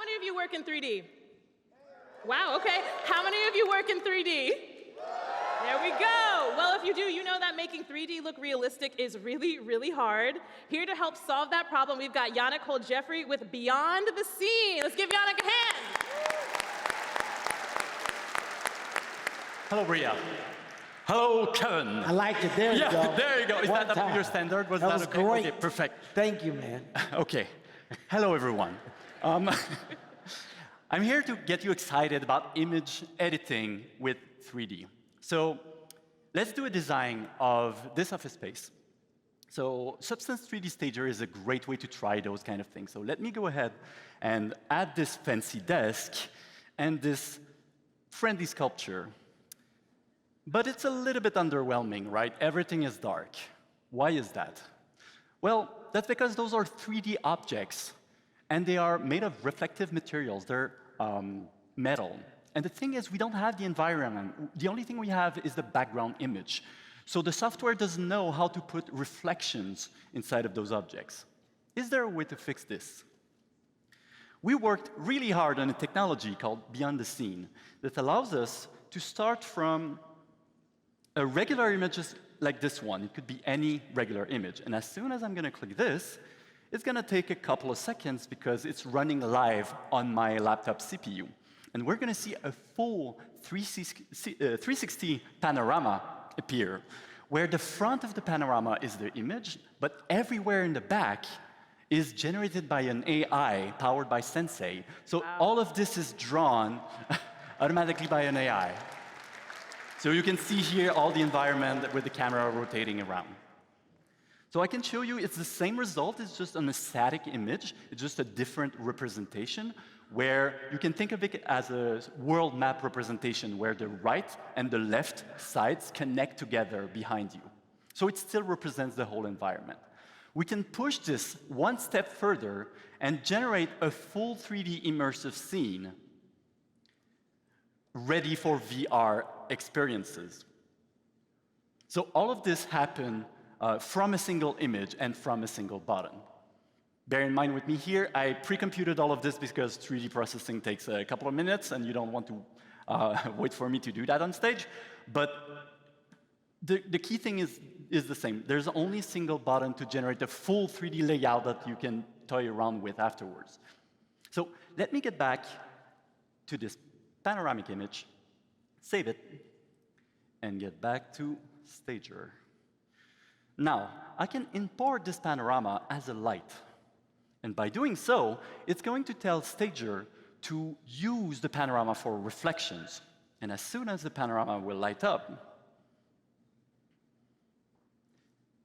many of you work in 3D? Wow, okay. How many of you work in 3D? There we go. Well, if you do, you know that making 3D look realistic is really, really hard. Here to help solve that problem, we've got Yannick Holt-Jeffrey with Beyond the Scene. Let's give Yannick a hand. Hello, Bria. Hello, Kevin. I liked it. There you go. There you go. Is One that up to time. your standard? That was okay? great. Okay, perfect. Thank you, man. Okay. Hello, everyone. I'm here to get you excited about image editing with 3D. So let's do a design of this office space. So Substance 3D Stager is a great way to try those kind of things. So let me go ahead and add this fancy desk and this friendly sculpture. But it's a little bit underwhelming, right? Everything is dark. Why is that? Well, that's because those are 3D objects, and they are made of reflective materials. They're metal. And the thing is, we don't have the environment. The only thing we have is the background image. So the software doesn't know how to put reflections inside of those objects. Is there a way to fix this? We worked really hard on a technology called Beyond the Scene that allows us to start from a regular image like this one. It could be any regular image. And as soon as I'm going to click this, it's going to take a couple of seconds because it's running live on my laptop CPU. And we're going to see a full 360 panorama appear, where the front of the panorama is the image, but everywhere in the back is generated by an AI powered by Sensei. So all of this is drawn automatically by an AI. So you can see here all the environment with the camera rotating around. So I can show you it's the same result, it's just an static image, it's just a different representation, where you can think of it as a world map representation, where the right and the left sides connect together behind you. So it still represents the whole environment. We can push this one step further and generate a full 3D immersive scene ready for VR experiences. So all of this happened from a single image and from a single button. Bear in mind with me here, I pre-computed all of this because 3D processing takes a couple of minutes and you don't want to wait for me to do that on stage. But the key thing is the same. There's only a single button to generate a full 3D layout that you can toy around with afterwards. So let me get back to this panoramic image, save it, and get back to Stager. Now, I can import this panorama as a light. And by doing so, it's going to tell Stager to use the panorama for reflections. And as soon as the panorama will light up,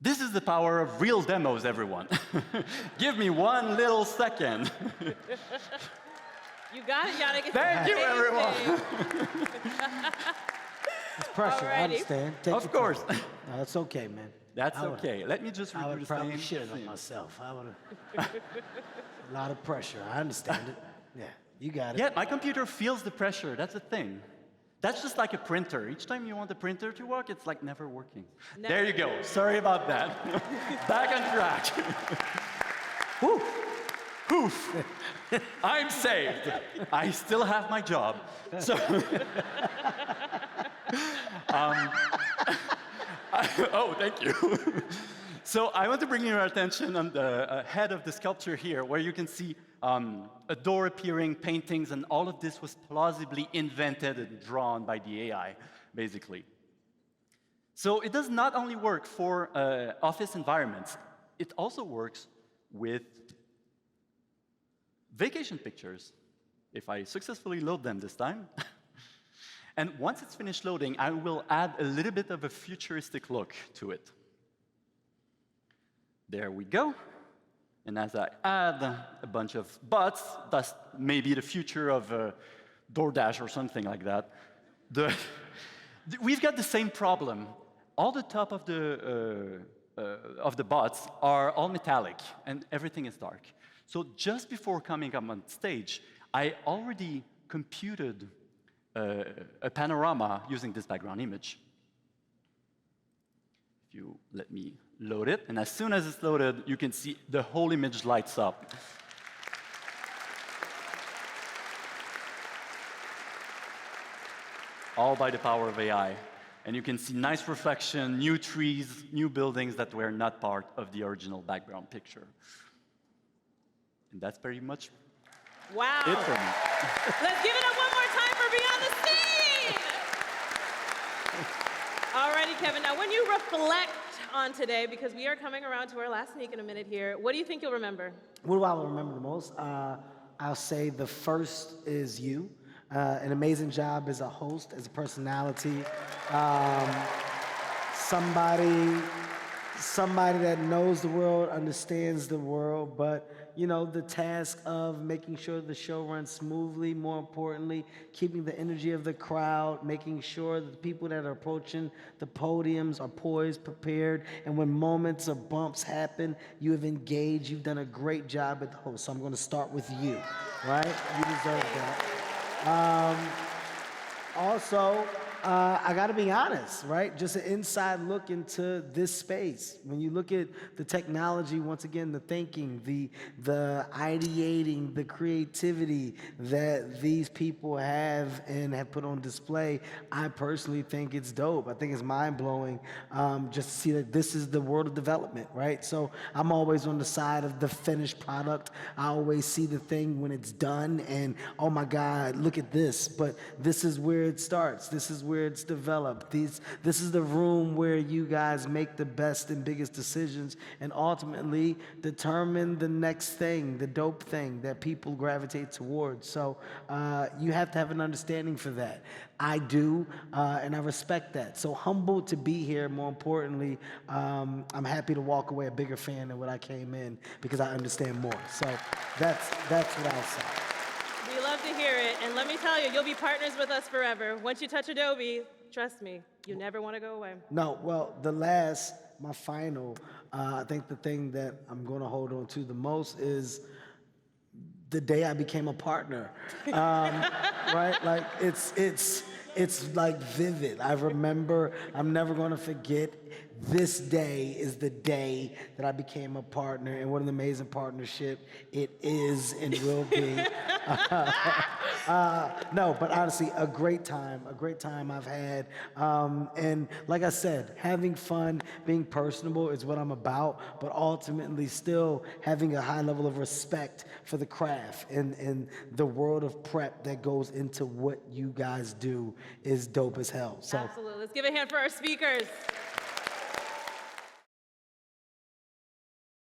this is the power of real demos, everyone. Give me one little second. You got it, Yannick. Thank you, everyone. It's pressure, I understand. Take of course. No, that's okay, man. That's okay. Let me just redo the same. I would probably shit on myself. I would have. A lot of pressure. I understand it. Yeah, you got it. Yeah, my computer feels the pressure. That's the thing. That's just like a printer. Each time you want the printer to work, it's like never working. Never. There you go. Sorry about that. Back on track. Whew. Poof. I'm saved. I still have my job. So. Oh, thank you. So I want to bring your attention on the head of the sculpture here, where you can see a door appearing, paintings, and all of this was plausibly invented and drawn by the AI, basically. So it does not only work for office environments, it also works with vacation pictures, if I successfully load them this time. And once it's finished loading, I will add a little bit of a futuristic look to it. There we go. And as I add a bunch of butts, that's maybe the future of DoorDash or something like that, we've got the same problem. All the top of the butts are all metallic, and everything is dark. So just before coming up on stage, I already computed a panorama using this background image. If you let me load it, and as soon as it's loaded, you can see the whole image lights up. all by the power of AI. And you can see nice reflection, new trees, new buildings that were not part of the original background picture. And that's pretty much Wow. it for me. Let's give it up one more time for Beyond the Scene. Alrighty, Kevin. Now, when you reflect on today, because we are coming around to our last sneak in a minute here, what do you think you'll remember? What do I remember the most? I'll say the first is you. An amazing job as a host, as a personality. Somebody that knows the world, understands the world, but you know, the task of making sure the show runs smoothly, more importantly, keeping the energy of the crowd, making sure that the people that are approaching the podiums are poised, prepared, and when moments or bumps happen, you have engaged, you've done a great job at the host. So I'm gonna start with you, right? You deserve that. Also, I gotta be honest, right? Just an inside look into this space. When you look at the technology, once again, the thinking, the ideating, the creativity that these people have and have put on display, I personally think it's dope. I think it's mind-blowing just to see that this is the world of development, right? So I'm always on the side of the finished product. I always see the thing when it's done and, oh my God, look at this. But this is where it starts. This is where it's developed. This is the room where you guys make the best and biggest decisions and ultimately determine the next thing, the dope thing that people gravitate towards. So you have to have an understanding for that. I do, and I respect that. So humbled to be here, more importantly, I'm happy to walk away a bigger fan than what I came in because I understand more. So that's what I'll say. We love to hear it, and let me tell you, you'll be partners with us forever. Once you touch Adobe, trust me, you never want to go away. No, well, my final, I think the thing that I'm going to hold on to the most is the day I became a partner, right? Like it's like vivid. I remember, I'm never going to forget. This day is the day that I became a partner, and what an amazing partnership it is and will be. No, but honestly, a great time I've had. And like I said, having fun, being personable is what I'm about, but ultimately still having a high level of respect for the craft and the world of prep that goes into what you guys do is dope as hell. So, absolutely. Let's give a hand for our speakers.